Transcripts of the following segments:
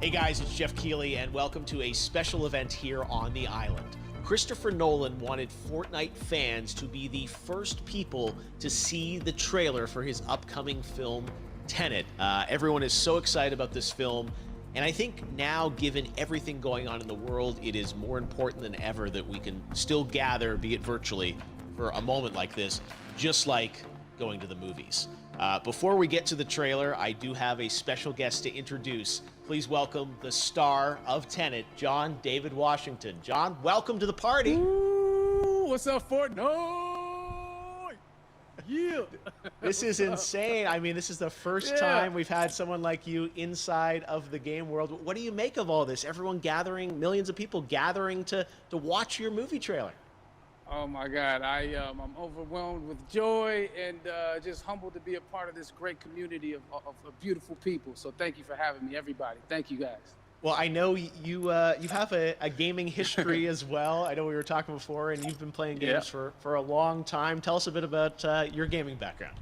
Hey guys, it's Jeff Keighley, and welcome to a special event here on the island. Christopher Nolan wanted Fortnite fans to be the first people to see the trailer for his upcoming film, Tenet. Everyone is so excited about this film, and I think now, given everything going on in the world, it is more important than ever that we can still gather, be it virtually, for a moment like this, just like going to the movies. Before we get to the trailer, I do have a special guest to introduce. Please welcome the star of Tenet, John David Washington. John, welcome to the party. Ooh, what's up, Fortnite? Yeah. This is insane. I mean, this is the first time we've had someone like you inside of the game world. What do you make of all this? Everyone gathering, millions of people gathering to watch your movie trailer. Oh my God, I'm overwhelmed with joy and just humbled to be a part of this great community of beautiful people. So thank you for having me, everybody. Thank you, guys. Well, I know you have a gaming history as well. I know we were talking before, and you've been playing games for a long time. Tell us a bit about your gaming background.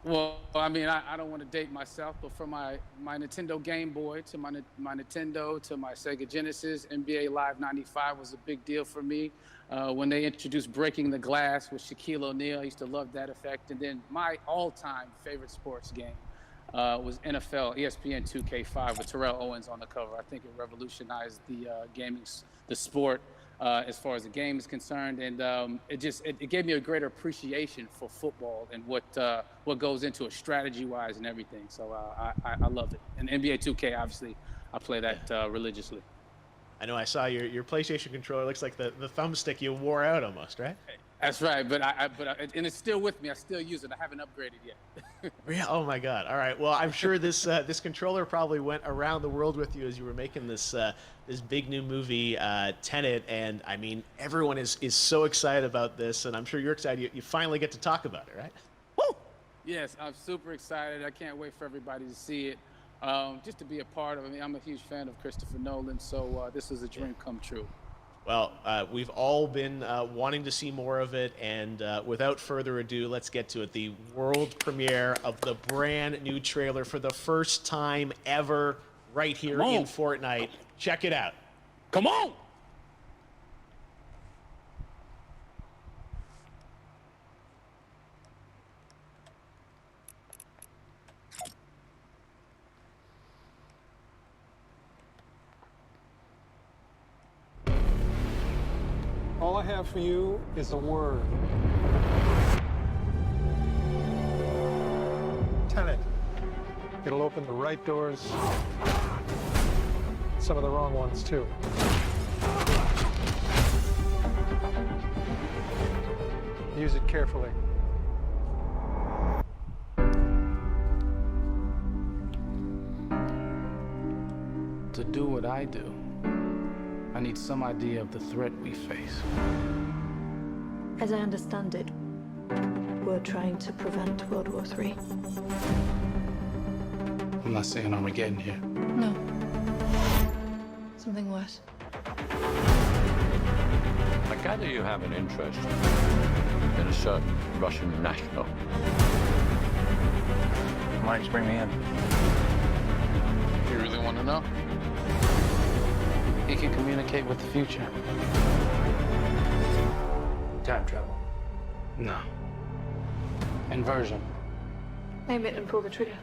Well, I mean, I don't want to date myself, but from my Nintendo Game Boy to my Nintendo to my Sega Genesis, NBA Live 95 was a big deal for me. When they introduced Breaking the Glass with Shaquille O'Neal, I used to love that effect. And then my all-time favorite sports game was NFL ESPN 2K5 with Terrell Owens on the cover. I think it revolutionized the sport as far as the game is concerned, and it gave me a greater appreciation for football and what goes into it strategy-wise and everything. So I love it. And NBA 2K, obviously, I play that religiously. I know I saw your PlayStation controller. Looks like the thumbstick you wore out almost, right? That's right, but and it's still with me. I still use it. I haven't upgraded yet. Yeah. Oh my God. All right. Well, I'm sure this this controller probably went around the world with you as you were making this this big new movie, Tenet. And I mean, everyone is so excited about this, and I'm sure you're excited. You finally get to talk about it, right? Woo! Yes, I'm super excited. I can't wait for everybody to see it. Just to be a part of it. I mean, I'm a huge fan of Christopher Nolan, so this is a dream come true. Well, we've all been wanting to see more of it, and without further ado, let's get to it. The world premiere of the brand new trailer for the first time ever right here in Fortnite. Check it out. Come on! All I have for you is a word. Tenet. It'll open the right doors, some of the wrong ones too. Use it carefully. To do what I do, I need some idea of the threat we face. As I understand it, we're trying to prevent World War III. I'm not saying Armageddon here. No. Something worse. I gather you have an interest in a certain Russian national. Why don't you bring me in? You really want to know? He can communicate with the future. Time travel. No. Inversion. Aim it and pull the trigger.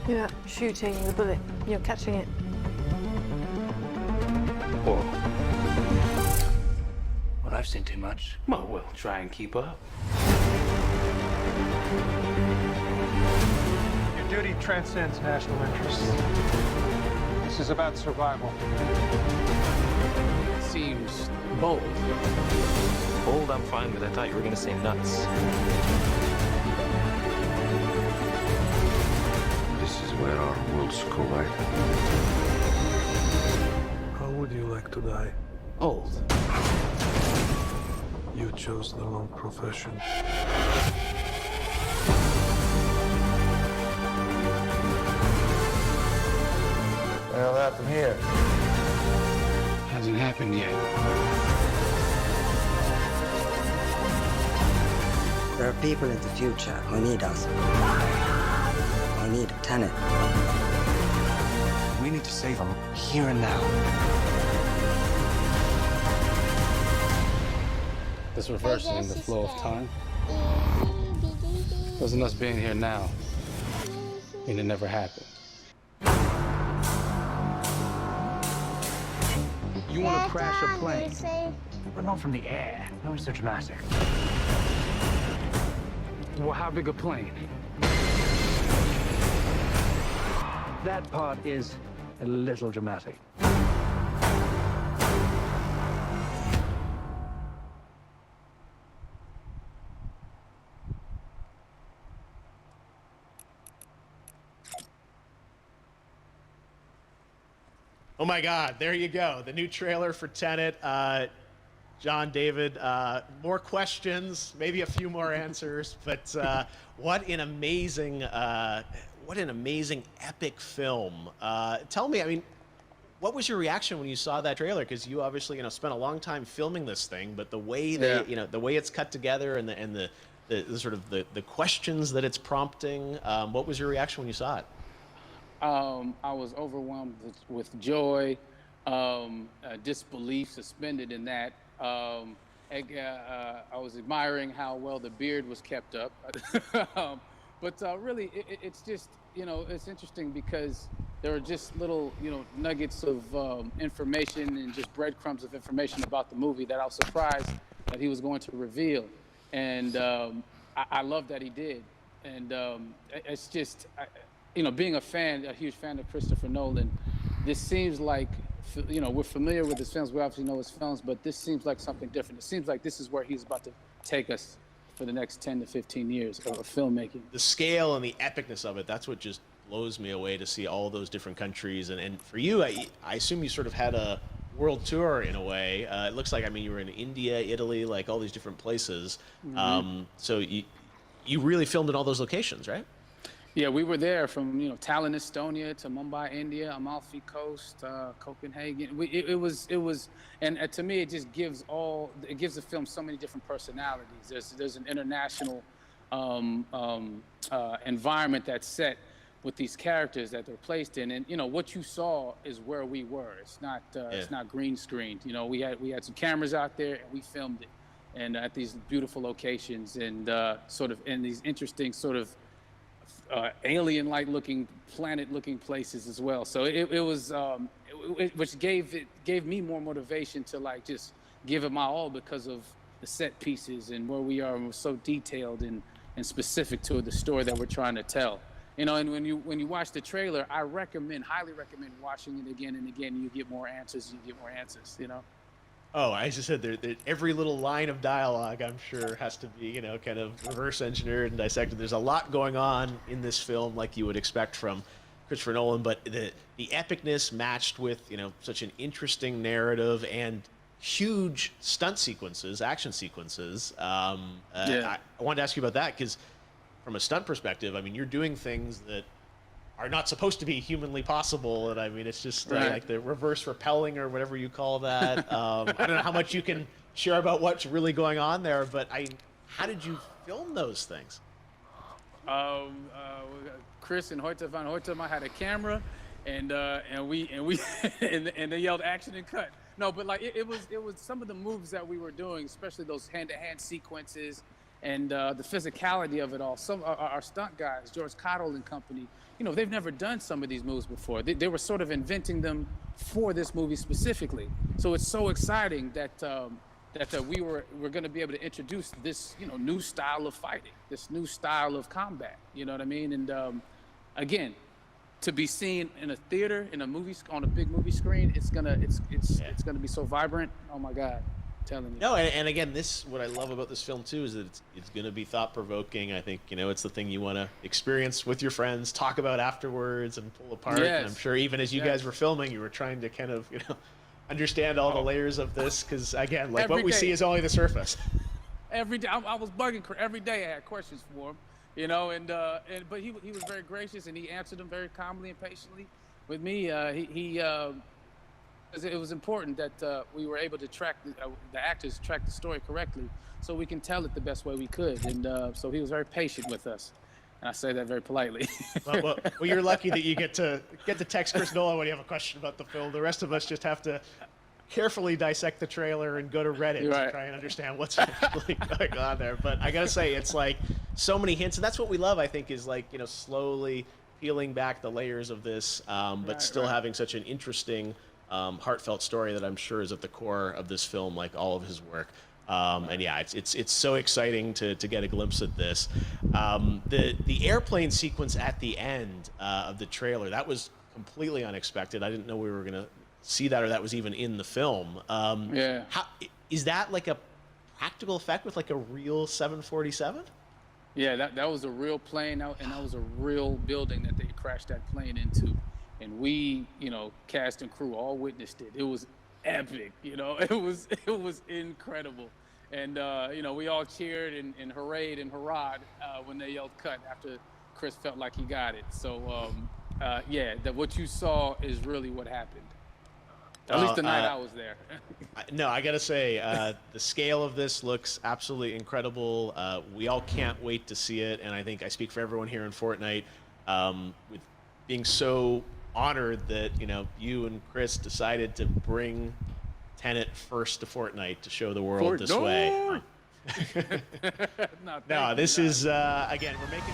You're not shooting the bullet, you're catching it. Whoa. Well, I've seen too much. Well, we'll try and keep up. Your duty transcends national interests. This is about survival. It seems bold. Bold, I'm fine with. I thought you were going to say nuts. This is where our worlds collide. How would you like to die? Old. You chose the wrong profession. Well, that from here. Hasn't happened yet. There are people in the future who need us. Who need Tenet. We need to save him here and now. This reversing the flow of time. Doesn't us being here now mean it never happened? You want to crash a plane, but not from the air. No, it's so dramatic. Well, how big a plane? That part is a little dramatic. Oh my God, there you go. The new trailer for Tenet. John, David, more questions, maybe a few more answers, but what an amazing epic film. Tell me, I mean, what was your reaction when you saw that trailer? Because you obviously, spent a long time filming this thing, but the way the way it's cut together and the sort of the questions that it's prompting, what was your reaction when you saw it? I was overwhelmed with joy, disbelief, suspended in that. I was admiring how well the beard was kept up. But really, it's just, it's interesting because there are just little, nuggets of information and just breadcrumbs of information about the movie that I was surprised that he was going to reveal. And I love that he did. And it's just... being a huge fan of Christopher Nolan, this seems like, we're familiar with his films, we obviously know his films, but this seems like something different. It seems like this is where he's about to take us for the next 10 to 15 years of filmmaking. The scale and the epicness of it, that's what just blows me away, to see all those different countries. And for you, I assume you sort of had a world tour in a way. It looks like, you were in India, Italy, like all these different places. Mm-hmm. So you really filmed in all those locations, right? Yeah, we were there from Tallinn, Estonia, to Mumbai, India, Amalfi Coast, Copenhagen. It was, and to me, it just gives the film so many different personalities. There's an international environment that's set with these characters that they're placed in, and what you saw is where we were. It's not green screened. We had some cameras out there and we filmed it, and at these beautiful locations and sort of in these interesting sort of alien-like looking, planet-looking places as well. So it was, which gave me more motivation to just give it my all because of the set pieces and where we are, and we're so detailed and specific to the story that we're trying to tell. And when you watch the trailer, I highly recommend watching it again and again. And you get more answers. Oh, I just said every little line of dialogue, I'm sure, has to be, kind of reverse engineered and dissected. There's a lot going on in this film, like you would expect from Christopher Nolan, but the epicness matched with, such an interesting narrative and huge stunt sequences, action sequences. I wanted to ask you about that because, from a stunt perspective, you're doing things that are not supposed to be humanly possible, and it's just like the reverse rappelling or whatever you call that. I don't know how much you can share about what's really going on there, but how did you film those things? Chris and Hoyte van Hoytema had a camera, and they yelled action and cut. No, but it was some of the moves that we were doing, especially those hand-to-hand sequences, and the physicality of it all. Some our stunt guys, George Cottle and company, they've never done some of these moves before. They were sort of inventing them for this movie specifically. So it's so exciting that we're going to be able to introduce this new style of fighting, this new style of combat. You know what I mean? And again, to be seen in a theater, in a movie, on a big movie screen, it's gonna be so vibrant. Oh my God. Telling you. No, and again, what I love about this film too is that it's going to be thought-provoking. I think it's the thing you want to experience with your friends, talk about afterwards, and pull apart. Yes. And I'm sure even as you guys were filming, you were trying to kind of understand all the layers of this, because again, what we see is only the surface. Every day, I was bugging. Every day, I had questions for him, but he was very gracious and he answered them very calmly and patiently. With me, it was important that we were able to track the actors the story correctly, so we can tell it the best way we could. And so he was very patient with us. And I say that very politely. Well, you're lucky that you get to text Chris Nolan when you have a question about the film. The rest of us just have to carefully dissect the trailer and go to Reddit to try and understand what's really going on there. But I gotta say, it's like so many hints, and that's what we love. I think is like slowly peeling back the layers of this, but still having such an interesting, heartfelt story that I'm sure is at the core of this film, like all of his work. And yeah, it's so exciting to get a glimpse at this. The airplane sequence at the end of the trailer, that was completely unexpected. I didn't know we were gonna see that, or that was even in the film. Yeah. How is that, like a practical effect with like a real 747? Yeah, that was a real plane, and that was a real building that they crashed that plane into. And we, cast and crew all witnessed it. It was epic, it was incredible. And, we all cheered and hurrayed and hurrahed when they yelled cut after Chris felt like he got it. So, what you saw is really what happened. At least the night I was there. No, I gotta say, the scale of this looks absolutely incredible. We all can't wait to see it, and I think I speak for everyone here in Fortnite, with being so honored that you and Chris decided to bring Tenet first to Fortnite to show the world this way. No, this is again, we're making.